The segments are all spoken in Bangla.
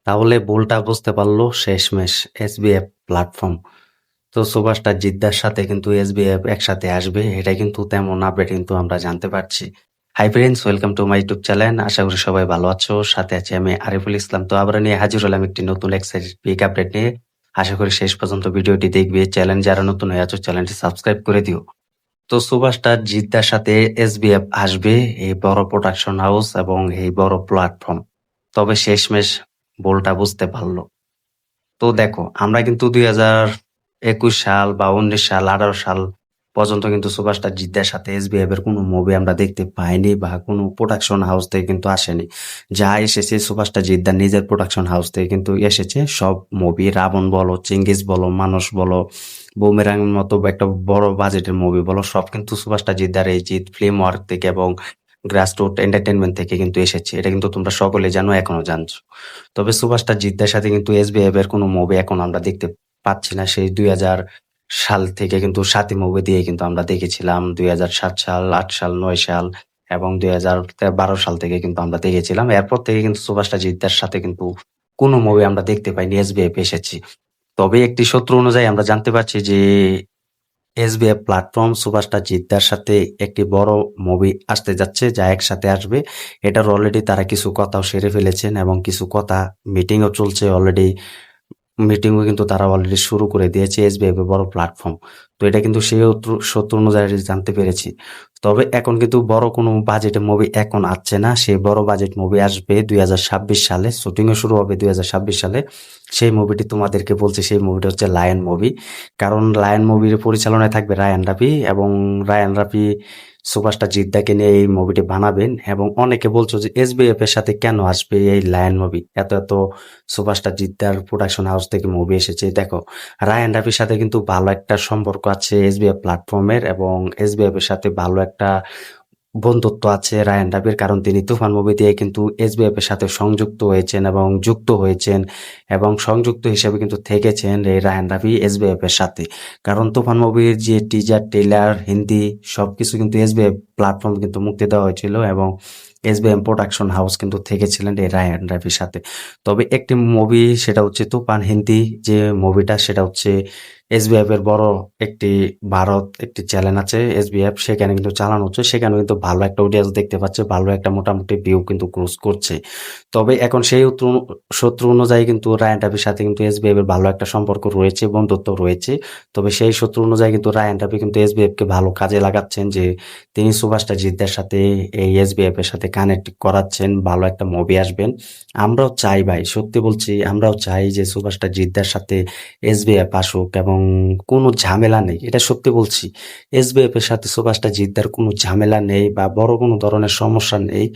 তাহলে ভুলটা বুঝতে পারলো শেষমেশ এসবিএফ প্ল্যাটফর্ম। তো সুপারস্টার জিদ্দার সাথে কিন্তু এসবিএফ একসাথে আসবে, এটা কিন্তু তেমন আপডেট কিন্তু আমরা জানতে পারছি। Hi friends, welcome to my YouTube channel. আশা করি সবাই ভালো আছো। সাথে আছি আমি আরিফুল ইসলাম। তো আবার নিয়ে হাজির হলাম একটি নতুন এক্সাইটেড পিক আপডেট নিয়ে। আশা করি শেষ পর্যন্ত ভিডিওটি দেখবে। চ্যানেল যারা নতুন হয়ে আছো চ্যানেলটি সাবস্ক্রাইব করে দিও। তো সুপারস্টার জিদ্দার সাথে এসবিএফ আসবে, এই বড় প্রোডাকশন হাউস এবং এই বড় প্ল্যাটফর্ম। তবে শেষমেশ ভুলটা বুঝতে পারলো। তো দেখো, আমরা কিন্তু 2021 সাল বা 19 সাল 18 সাল পর্যন্ত কিন্তু সুপারস্টার জিদ্দার সাথে এসবিএফ এর কোনো মুভি আমরা দেখতে পাইনি বা কোনো প্রোডাকশন হাউস থেকে কিন্তু আসেনি। যা এসেছে সুপারস্টার জিদ্দার নিজের প্রোডাকশন হাউস থেকে কিন্তু এসেছে সব মুভি। রাবণ বলো, চেঙ্গিজ বলো, মানুষ বলো, বুমেরাং মতো একটা বড় বাজেটের মুভি বলো, সব কিন্তু সুপারস্টার জিদ্দার এই জিৎ ফিল্ম ওয়ার্ক থেকে এবং গ্রাসরুট এন্টারটেনমেন্ট থেকে কিন্তু এসেছে। এটা কিন্তু তোমরা সকলে জানো, এখনো জানছো। তবে সুপারস্টার জিদ্দার সাথে কিন্তু এসবিএফ এর কোনো মুভি এখন আমরা দেখতে পাচ্ছি না। সেই 2000 সাল থেকে কিন্তু 7ই মুভি দিয়ে কিন্তু আমরা দেখেছিলাম। 2007 সাল, 8 সাল, 9 সাল এবং 2012 সাল থেকে কিন্তু আমরা দেখেছিলাম। এরপর থেকে কিন্তু সুপারস্টার জিদ্দার সাথে কিন্তু কোনো মুভি আমরা দেখতে পাইনি, এসবিএফ এসেছি। তবে একটি সূত্র অনুযায়ী আমরা জানতে পারছি যে এসবিএফ প্ল্যাটফর্ম সুপারস্টার জিদ্দার সাথে একটি বড় মুভি আসতে যাচ্ছে, যা একসাথে আসবে। এটার অলরেডি তারা কিছু কথাও সেরে ফেলেছেন এবং কিছু কথা মিটিংও চলছে অলরেডি। মিটিংও কিন্তু তারা অলরেডি শুরু করে দিয়েছে এসবিএফ এর বড় প্ল্যাটফর্ম। তো এটা কিন্তু সেই সূত্র অনুযায়ী জানতে পেরেছি। তবে এখন কিন্তু বড় কোনো বাজেটের মুভি এখন আসছে না। সেই বড় বাজেট মুভি আসবে 2026 সালে। শুটিংও শুরু হবে 2026 সালে। সেই মুভিটি তোমাদেরকে বলছি, সেই মুভিটা হচ্ছে লায়ন মুভি। কারণ লায়ন মুভির পরিচালনায় থাকবে রায়ান রাফি এবং রায়ান রাফি সুপারস্টার জিদ্দাকে নিয়ে এই মুভিটি বানাবেন। এবং অনেকে বলছো যে এসবিএফ এর সাথে কেন আসবে এই লায়ন মুভি, এত এত সুপারস্টার জিদ্দার প্রোডাকশন হাউস থেকে মুভি এসেছে। দেখো, রায়ান রাফির সাথে কিন্তু ভালো একটা সম্পর্ক আছে এসবিএফ প্ল্যাটফর্মের এবং এসবিএফ এর সাথে ভালো একটা বন্ধুত্ব আছে রায়ান রাফির। কারণ তিনি তুফান মুভি দিয়ে কিন্তু এসবিএফ এর সাথে সংযুক্ত হয়েছেন এবং যুক্ত হয়েছেন এবং সংযুক্ত হিসেবে কিন্তু থেকেছেন এই রায়ান রাফি এসবিএফ এর সাথে। কারণ তুফান মুভির যে টিজার, ট্রেলার, হিন্দি সবকিছু কিন্তু এসবিএফ প্ল্যাটফর্ম কিন্তু মুক্তি দেওয়া হয়েছিল এবং এসবিএম প্রোডাকশন হাউস কিন্তু থেকেছিলেন এই রায়ান রাফির সাথে। তবে একটি মুভি, সেটা হচ্ছে তুফান হিন্দি যে মুভিটা, সেটা হচ্ছে এসবিএফ এর বড় একটি ভারত একটি চ্যানেল আছে এসবিএফ, সেখানে কিন্তু চালানো হচ্ছে। সেখানে কিন্তু ভালো একটা অডিয়েন্স দেখতে পাচ্ছে, ভালো একটা মোটামুটি ভিউ কিন্তু ক্রস করছে। তবে এখন সেই সূত্র অনুযায়ী কিন্তু রায়ান রাফির সাথে কিন্তু এসবিএফ এর ভালো একটা সম্পর্ক রয়েছে, বন্ধুত্ব রয়েছে। তবে সেই সূত্র অনুযায়ী কিন্তু রায়ান রাফি কিন্তু এসবিএফ কে ভালো কাজে লাগাচ্ছেন, যে তিনি সুপারস্টার জিদ্দার সাথে এই এসবিএফ এর সাথে কানেক্ট করাচ্ছেন, ভালো একটা মুভি আসবেন। আমরাও চাই ভাই, সত্যি বলছি, আমরাও চাই যে সুপারস্টার জিদ্দার সাথে এসবিএফ আসুক এবং কোনো ঝামেলা নেই। এটা সত্যি বলছি, এসবিএফ এর সাথে সুপারস্টার জিদ্দার কোনো ঝামেলা নেই বা বড় কোনো ধরনের সমস্যা নেই।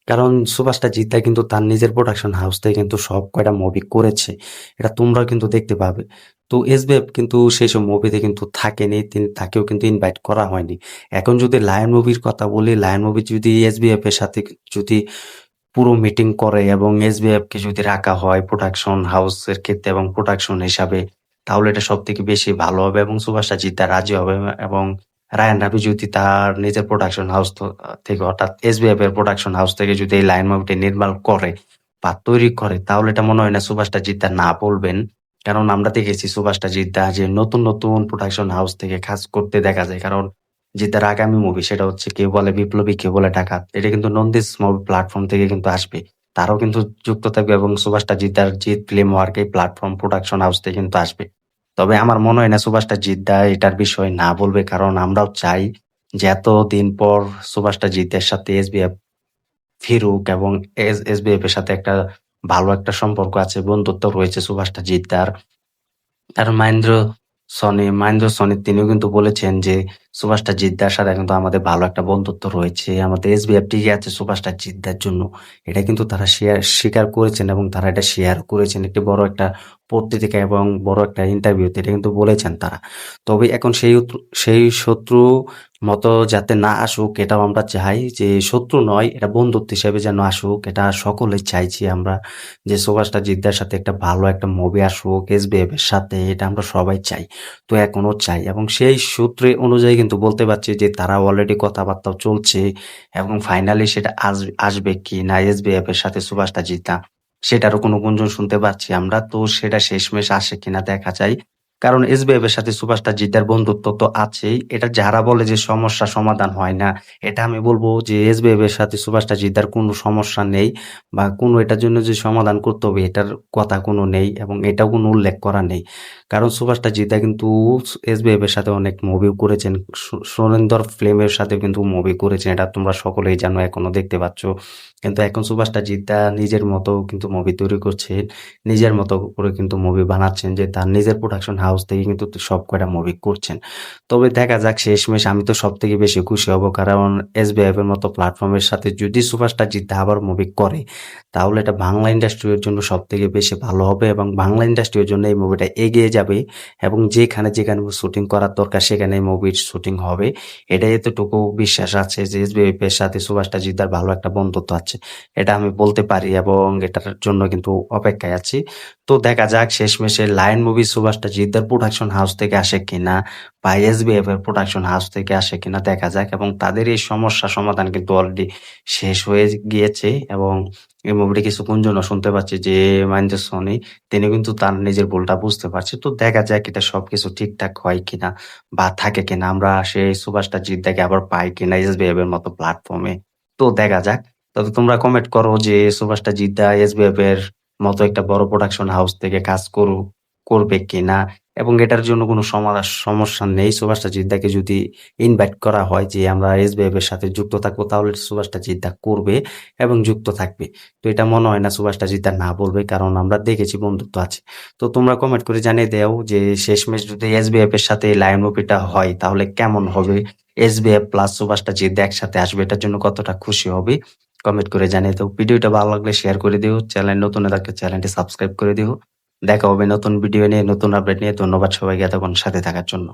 কারণ সুপারস্টার জিদ্দা কিন্তু তার নিজের প্রোডাকশন হাউস থেকে কিন্তু সব কয়টা মুভি করেছে, এটা তোমরাও কিন্তু দেখতে পাবে। তো এসবিএফ কিন্তু সেই সব মুভিতে কিন্তু থাকেনি, তাকেও কিন্তু ইনভাইট করা হয়নি। এখন যদি লায়ন মুভির কথা বলি, লায়ন মুভি যদি এসবিএফ এর সাথে যদি পুরো মিটিং করে এবং এসবিএফ কে যদি রাখা হয় প্রোডাকশন হাউসের ক্ষেত্রে এবং প্রোডাকশন হিসাবে, তাহলে এটা সব থেকে বেশি ভালো হবে এবং সুপারস্টার জিদ্দা রাজি হবে। এবং রায়ান রাফি যদি তার নিজের প্রোডাকশন হাউস থেকে, অর্থাৎ এসবিএফ এর প্রোডাকশন হাউস থেকে যদি এই লাইন মুভিটি নির্মাণ করে বা তৈরি করে, তাহলে এটা মনে হয় না সুপারস্টার জিদ্দা না বলবেন। কারণ আমরা দেখেছি সুপারস্টার জিদ্দা যে নতুন নতুন প্রোডাকশন হাউস থেকে কাজ করতে দেখা যায়। কারণ জিদ্দার আগামী মুভি, সেটা হচ্ছে কেউ বলে বিপ্লবী, কেউ বলে ডাকাত, এটা কিন্তু নন্দিস মুভি প্ল্যাটফর্ম থেকে কিন্তু আসবে। তারাও কিন্তু যুক্ত থাকবে এবং সুপারস্টার জিদ্দার জিৎ ফিল্ম ওয়ার্ক এই প্ল্যাটফর্ম প্রোডাকশন হাউস থেকে কিন্তু আসবে। তবে আমার মনে হয় না সুপারস্টার জিদ্দা এটার বিষয়ে না বলবে, কারণ আমরাও চাই যে এতদিন পর সুপারস্টার জিদ্দার সাথে এসবিএফ ফিরুক এবং এসবিএফ এর সাথে একটা ভালো একটা সম্পর্ক আছে, বন্ধুত্ব রয়েছে সুপারস্টার জিদ্দার। আর মহেন্দ্র সনি তিনিও কিন্তু বলেছেন যে সুপারস্টার জিদ্দার সাথে কিন্তু আমাদের ভালো একটা বন্ধুত্ব রয়েছে, আমাদের এসবিএফ টিকে আছে সুপারস্টার জিদ্দার জন্য। এটা কিন্তু তারা স্বীকার করেছেন এবং তারা এটা শেয়ার করেছেন একটি বড় একটা পত্রিকা এবং বড় একটা ইন্টারভিউতে, এটা কিন্তু বলেছেন তারা। তবে এখন সেই শত্রু মতো যাতে না আসুক, এটাও আমরা চাই, যে শত্রু নয়, এটা বন্ধুত্ব হিসেবে যেন আসুক, এটা সকলে চাইছি আমরা, যে সুপারস্টার জিদ্দার সাথে একটা ভালো একটা মুভি আসুক এসবিএফ এর সাথে, এটা আমরা সবাই চাই। তো এখনো চাই এবং সেই সূত্রে অনুযায়ী কিন্তু বলতে পারছি যে তারা অলরেডি কথাবার্তাও চলছে এবং ফাইনালি সেটা আসবে কি না এসবিএফ এর সাথে সুপারস্টার জিদ্দা, সেটারও কোনো গুঞ্জন শুনতে পাচ্ছি আমরা। তো সেটা শেষমেশ আসে কিনা দেখা যায়। কারণ এসবিএফ এর সাথে সুপারস্টার জিদ্দার বন্ধুত্ব তো আছেই। এটা যারা বলে যে সমস্যা সমাধান হয় না, এটা আমি বলব যে এসবিএফ এর সাথে সুপারস্টার জিদ্দার কোনো সমস্যা নেই বা কোনো এটার জন্য যে সমাধান করতে হবে এটার কথা কোনো নেই এবং এটাও কোনো উল্লেখ করা নেই। কারণ সুপারস্টার জিদ্দা কিন্তু এসবিএফ এর সাথে অনেক মুভিও করেছেন। সুরেন্দর ফিল্মের সাথেও কিন্তু মুভি করেছেন। এটা তোমরা সকলেই জানো, এখনো দেখতে পাচ্ছ। কিন্তু এখন সুপারস্টার জিদ্দা নিজের মতো কিন্তু মুভি তৈরি করছেন। নিজের মতো করে কিন্তু মুভি বানাচ্ছেন যে তার নিজের প্রোডাকশন হাউস থেকে কিন্তু সব কয়টা মুভি করছেন। তবে দেখা যাক শেষমেশ আমি তো সবথেকে বেশি খুশি হব কারণ এসবিএফ এর মতো প্ল্যাটফর্মের সাথে যদি সুপারস্টার জিদ্দা আবার মুভি করে তাহলে এটা বাংলা ইন্ডাস্ট্রির জন্য সবথেকে বেশি ভালো হবে এবং বাংলা ইন্ডাস্ট্রির জন্য এই মুভিটা এগিয়ে যাবে এবং যেখানে শুটিং করার দরকার সেখানে এই মুভির শুটিং হবে। এটাই এতটুকু বিশ্বাস আছে যে এসবিএফ এর সাথে সুপারস্টার জিদ্দার ভালো একটা বন্ধুত্ব আছে। এটা আমি বলতে পারি এবং এটার জন্য কিন্তু অপেক্ষায় আছি। তো দেখা যাক শেষমেশে লায়ন মুভি সুপারস্টার জিদ্দার প্রোডাকশন হাউস থেকে আসে কিনা বা এসবিএফ এর প্রোডাকশন হাউস থেকে আসে কিনা দেখা যাক এবং তাদের এই সমস্যা সমাধান কিন্তু অলরেডি শেষ হয়ে গিয়েছে এবং এই মুভিতে কিছু গুঞ্জনও শুনতে পাচ্ছি যে মহেন্দ্র সোনি তিনি কিন্তু তার নিজের ভুলটা বুঝতে পারছে। তো দেখা যাক এটা সবকিছু ঠিকঠাক হয় কিনা বা থাকে কিনা। আমরা সেই সুপারস্টার জিদ্দাকে আবার পাই কিনা এসবিএফ এর মতো প্ল্যাটফর্মে। তো দেখা যাক। তবে তোমরা কমেন্ট করো যে সুপারস্টার জিদ্দা এসবিএফ এর মতো একটা বড় প্রোডাকশন হাউস থেকে কাজ করবে কিনা এবং এটার জন্য কোনো সমস্যা নেই। সুপারস্টার জিদ্দাকে যদি ইনভাইট করা হয় যে আমরা এসবিএফ এর সাথে যুক্ত থাকবো তাহলে সুপারস্টার জিদ্দা করবে এবং যুক্ত থাকবে। তো এটা মনে হয় না সুপারস্টার জিদ্দা না বলবে কারণ আমরা দেখেছি বন্ধুত্ব আছে। তো তোমরা কমেন্ট করে জানিয়ে দাও যে শেষমেশ যদি এসবিএফ এর সাথে লায়ন মুভিটা হয় তাহলে কেমন হবে? এসবিএফ প্লাস সুপারস্টার জিদ্দা একসাথে আসবে, এটার জন্য কতটা খুশি হবে? কমেন্ট করে জানিয়ে দাও। ভিডিওটা ভালো লাগলে শেয়ার করে দিও। চ্যানেল নতুন হয়ে থাকলে চ্যানেলটি সাবস্ক্রাইব করে দিও। দেখা হবে নতুন ভিডিও নিয়ে, নতুন আপডেট নিয়ে। ধন্যবাদ সবাইকে এতক্ষণ সাথে থাকার জন্য।